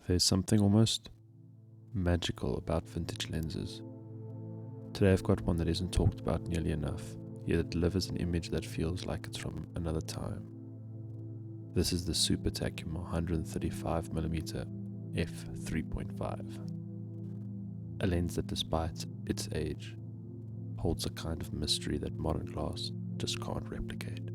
There's something almost magical about vintage lenses. Today I've got one that isn't talked about nearly enough, yet it delivers an image that feels like it's from another time. This is the Super Takumar 135mm f3.5. A lens that, despite its age, holds a kind of mystery that modern glass just can't replicate.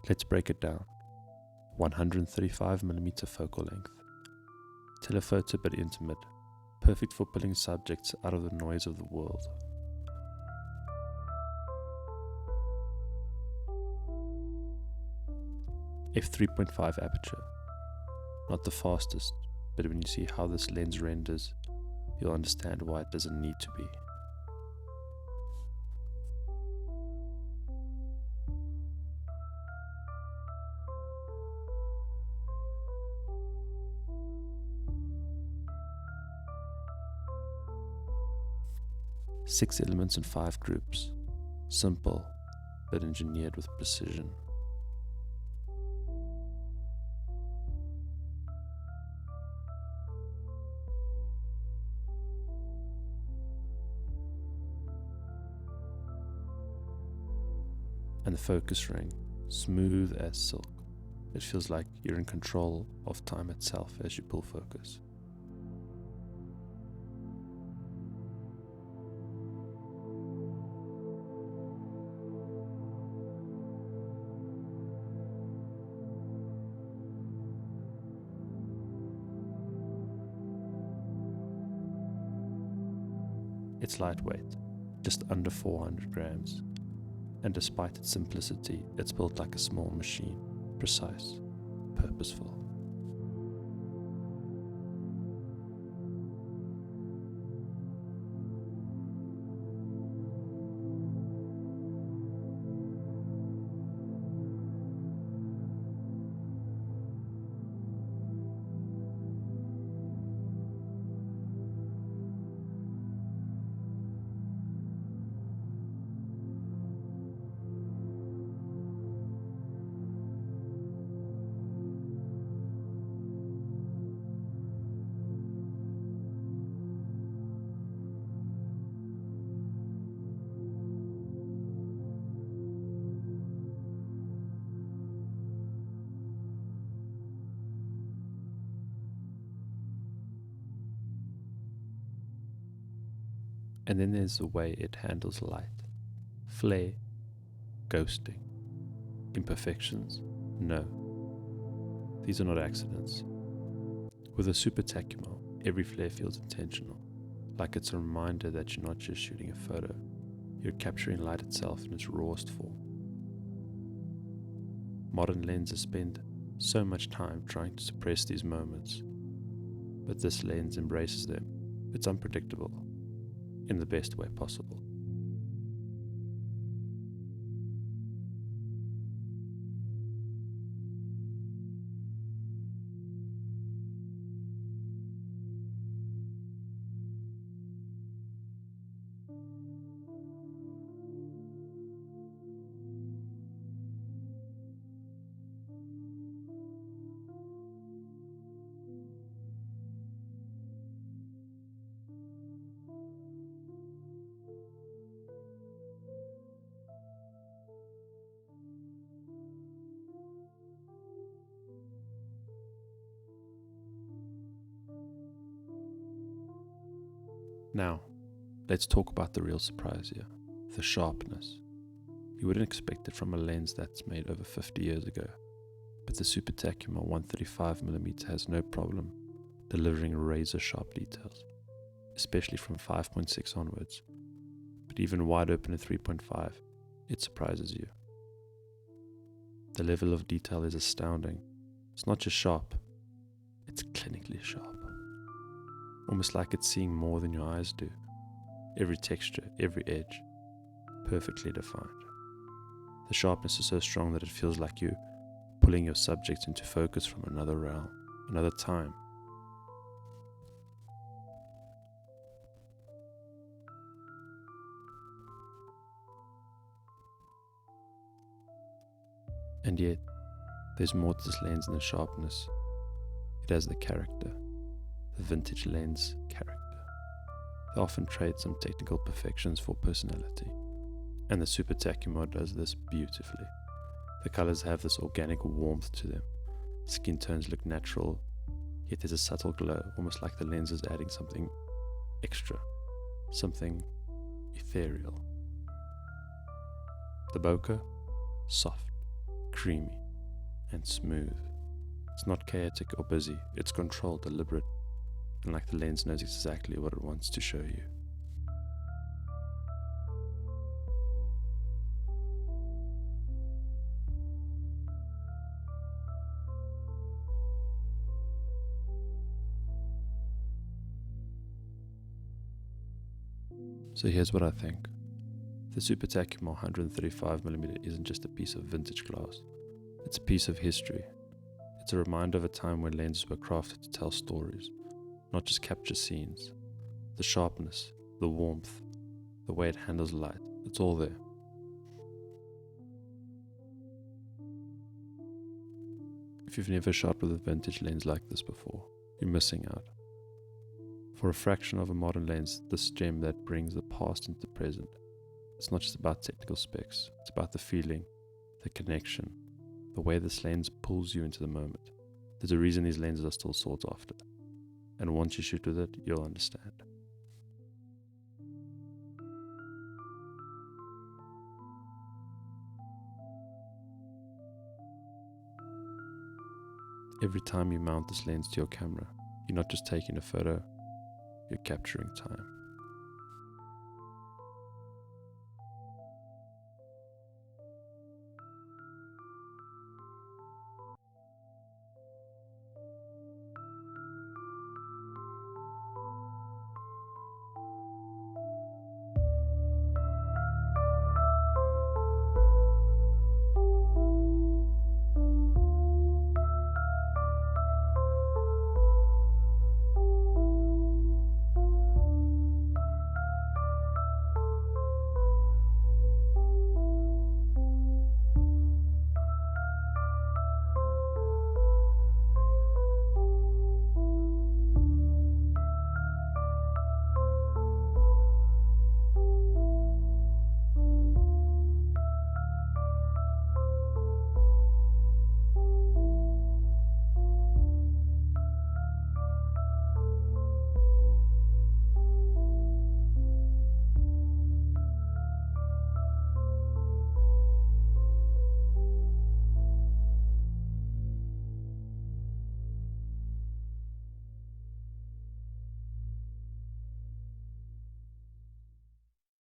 Let's break it down. 135mm focal length. Telephoto but intimate, perfect for pulling subjects out of the noise of the world. f3.5 aperture. Not the fastest, but when you see how this lens renders, you'll understand why it doesn't need to be. Six elements in 5 groups, simple but engineered with precision. And the focus ring, smooth as silk. It feels like you're in control of time itself as you pull focus. It's lightweight, just under 400 grams, and despite its simplicity, it's built like a small machine, precise, purposeful. And then there's the way it handles light. Flare, ghosting, imperfections, no. These are not accidents. With a Super Takumar, every flare feels intentional, like it's a reminder that you're not just shooting a photo, you're capturing light itself in its rawest form. Modern lenses spend so much time trying to suppress these moments, but this lens embraces them. It's unpredictable, in the best way possible. Now, let's talk about the real surprise here, the sharpness. You wouldn't expect it from a lens that's made over 50 years ago, but the Super Takumar 135mm has no problem delivering razor sharp details, especially from 5.6 onwards. But even wide open at 3.5, it surprises you. The level of detail is astounding. It's not just sharp, it's clinically sharp. Almost like it's seeing more than your eyes do. Every texture, every edge, perfectly defined. The sharpness is so strong that it feels like you pulling your subject into focus from another realm, another time. And yet, there's more to this lens than the sharpness. It has the character, the vintage lens character. They often trade some technical perfections for personality, and the Super Takumar does this beautifully. The colors have this organic warmth to them. Skin tones look natural, yet there's a subtle glow, almost like the lens is adding something extra, something ethereal. The bokeh, soft, creamy, and smooth. It's not chaotic or busy, it's controlled, deliberate, and like the lens knows exactly what it wants to show you. So here's what I think. The Super Takumar 135mm isn't just a piece of vintage glass. It's a piece of history. It's a reminder of a time when lenses were crafted to tell stories, not just capture scenes. The sharpness, the warmth, the way it handles light, it's all there. If you've never shot with a vintage lens like this before, you're missing out. For a fraction of a modern lens, this gem that brings the past into the present. It's not just about technical specs, it's about the feeling, the connection, the way this lens pulls you into the moment. There's a reason these lenses are still sought after. And once you shoot with it, you'll understand. Every time you mount this lens to your camera, you're not just taking a photo, you're capturing time.